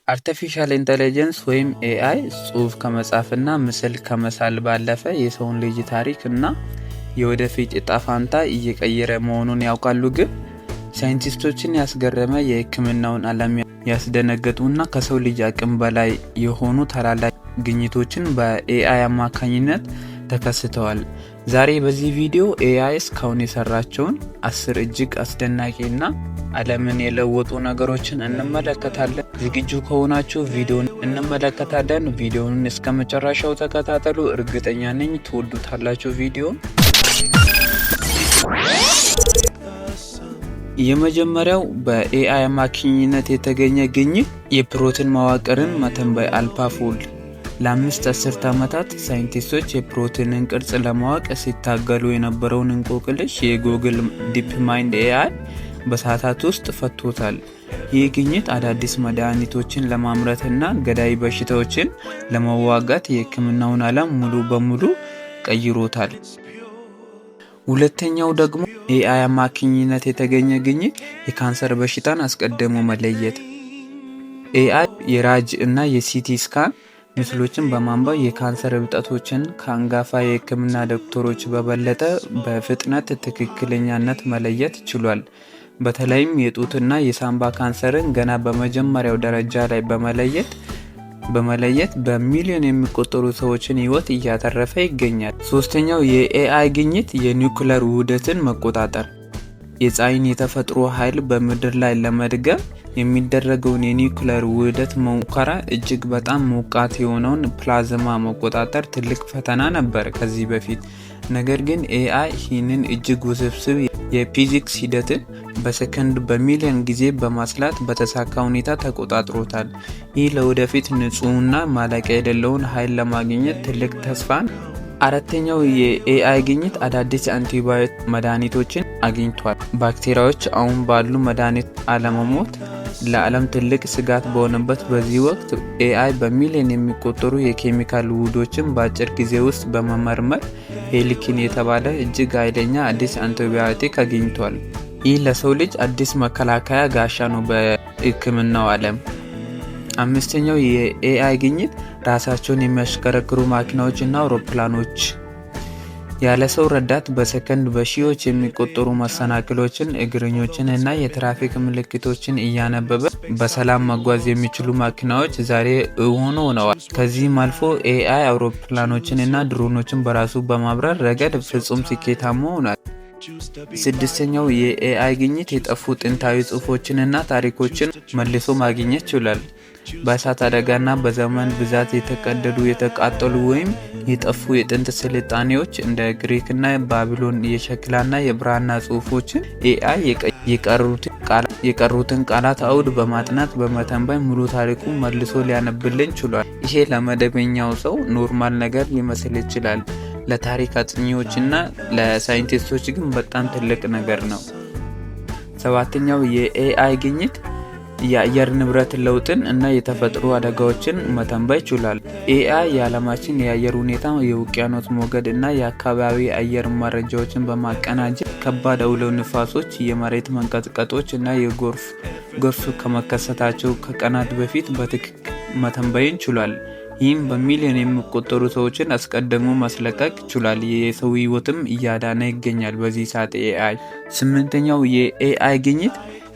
አርቲፊሻል ኢንተለጀንስ ወይም ኤአይ ጽሑፍ ከመጻፍና ምስል ከመሳል ባለፈ የሰውን ልጅ ታሪክ እና የወደፊት ዕጣ ፈንታ እየቀየረ መሆኑን ያውቃሉ? ግን ሳይንቲስቶችን ያስገረመ የሕክምናውን ዓለም ያስደነገጡና ከሰው ልጅ አቅም በላይ የሆኑ ታላላቅ ግኝቶችን በኤአይ አማካኝነት ተከስተዋል። ዛሬ በዚህ ቪዲዮ ኤአይ እስካሁን የሰራቸውን 10 እጅግ አስደናቂና ዓለምን የለወጡ ነገሮችን እንመለከታለን። ዝግጁ ከሆናችሁ ቪዲዮን እንመለከታለን። ቪዲዮውን እስከ መጨረሻው ተከታተሉ። እርግጠኛ ነኝ ትወዱታላችሁ ቪዲዮን። የመጀመሪያው በኤአይ አማካኝነት የተገኘ ግኝት የፕሮቲን መዋቅርን መተንበይ አልፓፎልድ። ለ5 አስርት ዓመታት ሳይንቲስቶች የፕሮቲንን ቅርጽ ለማወቅ ሲታገሉ የነበረውን እንቆቅልሽ የጉግል ዲፕ ማይንድ ኤአይ በሰዓታት ውስጥ ፈቶታል። ይህ ግኝት አዳዲስ መድኃኒቶችን ለማምረትና ገዳይ በሽታዎችን ለመዋጋት የሕክምናውን ዓለም ሙሉ በሙሉ ቀይሮታል። ሁለተኛው ደግሞ ኤአይ አማካኝነት የተገኘ ግኝት የካንሰር በሽታን አስቀድሞ መለየት። ኤአይ የራጅ እና የሲቲ ስካን ምስሎችን በማንበብ የካንሰር እብጠቶችን ከአንጋፋ የሕክምና ዶክተሮች በበለጠ በፍጥነት ትክክለኛነት መለየት ችሏል። በተለይም የጡትና የሳምባ ካንሰርን ገና በመጀመሪያው ደረጃ ላይ በመለየት በሚሊዮን የሚቆጠሩ ሰዎችን ሕይወት እያተረፈ ይገኛል። ሶስተኛው የኤአይ ግኝት የኒውክለር ውህደትን መቆጣጠር። የፀሐይን የተፈጥሮ ኃይል በምድር ላይ ለመድገም የሚደረገውን የኒውክለር ውህደት ሙከራ እጅግ በጣም ሞቃት የሆነውን ፕላዝማ መቆጣጠር ትልቅ ፈተና ነበር ከዚህ በፊት። ነገር ግን ኤአይ ይህንን እጅግ ውስብስብ የፊዚክስ ሂደትን በሰከንድ በሚሊዮን ጊዜ በማስላት በተሳካ ሁኔታ ተቆጣጥሮታል። ይህ ለወደፊት ንጹህና ማለቂያ የሌለውን ኃይል ለማግኘት ትልቅ ተስፋን። አራተኛው የኤአይ ግኝት አዳዲስ አንቲባዮቲክ መድኃኒቶችን አግኝቷል። ባክቴሪያዎች አሁን ባሉ መድኃኒት አለመሞት ለዓለም ትልቅ ስጋት በሆነበት በዚህ ወቅት ኤአይ በሚሊዮን የሚቆጠሩ የኬሚካል ውህዶችን በአጭር ጊዜ ውስጥ በመመርመር ሄሊኪን የተባለ እጅግ ኃይለኛ አዲስ አንቲባዮቲክ አግኝቷል። ይህ ለሰው ልጅ አዲስ መከላከያ ጋሻ ነው በሕክምናው ዓለም። አምስተኛው የኤአይ ግኝት ራሳቸውን የሚያሽከረክሩ ማኪናዎች እና አውሮፕላኖች። ያለ ሰው ረዳት በሰከንድ በሺዎች የሚቆጠሩ መሰናክሎችን፣ እግረኞችን እና የትራፊክ ምልክቶችን እያነበበ በሰላም መጓዝ የሚችሉ ማኪናዎች ዛሬ እውን ሆነዋል። ከዚህም አልፎ ኤአይ አውሮፕላኖችን እና ድሮኖችን በራሱ በማብረር ረገድ ፍጹም ስኬታማ ሆኗል። ስድስተኛው የኤአይ ግኝት የጠፉ ጥንታዊ ጽሑፎችንና ታሪኮችን መልሶ ማግኘት ችሏል። በእሳት አደጋና በዘመን ብዛት የተቀደዱ የተቃጠሉ ወይም የጠፉ የጥንት ስልጣኔዎች እንደ ግሪክና ባቢሎን የሸክላና የብራና ጽሑፎችን ኤአይ የቀሩትን ቃላት አውድ በማጥናት በመተንበይ ሙሉ ታሪኩን መልሶ ሊያነብልን ችሏል። ይሄ ለመደበኛው ሰው ኖርማል ነገር ሊመስል ይችላል። ለታሪክ አጥኚዎችና ለሳይንቲስቶች ግን በጣም ትልቅ ነገር ነው። ሰባተኛው የኤአይ ግኝት የአየር ንብረት ለውጥን እና የተፈጥሮ አደጋዎችን መተንበይ ችሏል። ኤአይ የዓለማችን የአየር ሁኔታ፣ የውቅያኖስ ሞገድ እና የአካባቢ አየር መረጃዎችን በማቀናጀት ከባድ አውሎ ንፋሶች፣ የመሬት መንቀጥቀጦች እና የጎርፍ ከመከሰታቸው ከቀናት በፊት በትክክል መተንበይን ችሏል። ይህም በሚሊዮን የሚቆጠሩ ሰዎችን አስቀድሞ ማስለቀቅ ችሏል። የሰው ሕይወትም እያዳነ ይገኛል በዚህ ሰዓት ኤአይ። ስምንተኛው የኤአይ ግኝት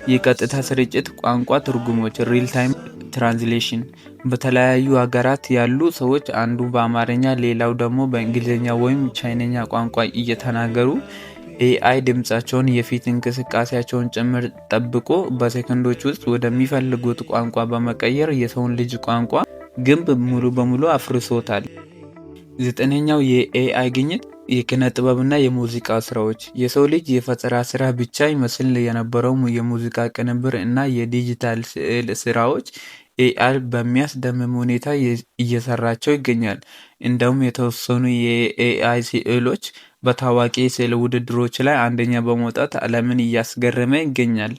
የቀጥታ ስርጭት ቋንቋ ትርጉሞች ሪል ታይም ትራንስሌሽን። በተለያዩ ሀገራት ያሉ ሰዎች አንዱ በአማርኛ ሌላው ደግሞ በእንግሊዝኛ ወይም ቻይነኛ ቋንቋ እየተናገሩ ኤአይ ድምጻቸውን የፊት እንቅስቃሴያቸውን ጭምር ጠብቆ በሴኮንዶች ውስጥ ወደሚፈልጉት ቋንቋ በመቀየር የሰውን ልጅ ቋንቋ ግንብ ሙሉ በሙሉ አፍርሶታል። ዘጠነኛው የኤአይ ግኝት የኪነ ጥበብና የሙዚቃ ስራዎች። የሰው ልጅ የፈጠራ ስራ ብቻ ይመስል የነበረው የሙዚቃ ቅንብር እና የዲጂታል ስዕል ስራዎች ኤአይ በሚያስደምም ሁኔታ እየሰራቸው ይገኛል። እንደውም የተወሰኑ የኤአይ ስዕሎች በታዋቂ ስዕል ውድድሮች ላይ አንደኛ በመውጣት ዓለምን እያስገረመ ይገኛል።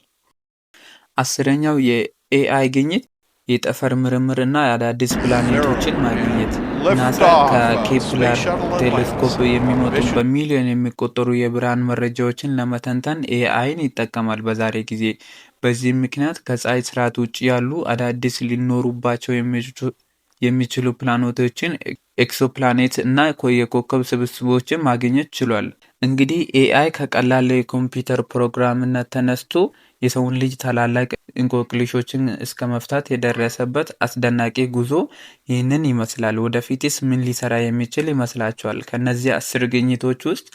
አስረኛው የኤአይ ግኝት የጠፈር ምርምር እና አዳዲስ ፕላኔቶችን ማግኘት። ናሳ ከኬፕለር ቴሌስኮፕ የሚመጡ በሚሊዮን የሚቆጠሩ የብርሃን መረጃዎችን ለመተንተን ኤአይን ይጠቀማል። በዛሬ ጊዜ በዚህም ምክንያት ከፀሐይ ስርዓት ውጭ ያሉ አዳዲስ ሊኖሩባቸው የሚችሉ ፕላኔቶችን፣ ኤክሶፕላኔት እና የኮከብ ስብስቦችን ማግኘት ችሏል። እንግዲህ ኤአይ ከቀላል የኮምፒውተር ፕሮግራምነት ተነስቶ የሰውን ልጅ ታላላቅ እንቆቅልሾችን እስከ መፍታት የደረሰበት አስደናቂ ጉዞ ይህንን ይመስላል። ወደፊትስ ምን ሊሰራ የሚችል ይመስላችኋል? ከነዚህ 10 ግኝቶች ውስጥ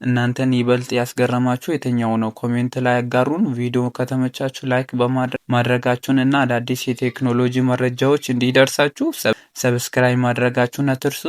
እናንተን ይበልጥ ያስገረማችሁ የትኛው ነው? ኮሜንት ላይ ያጋሩን። ቪዲዮ ከተመቻችሁ ላይክ ማድረጋችሁን እና አዳዲስ የቴክኖሎጂ መረጃዎች እንዲደርሳችሁ ሰብስክራይብ ማድረጋችሁን አትርሱ።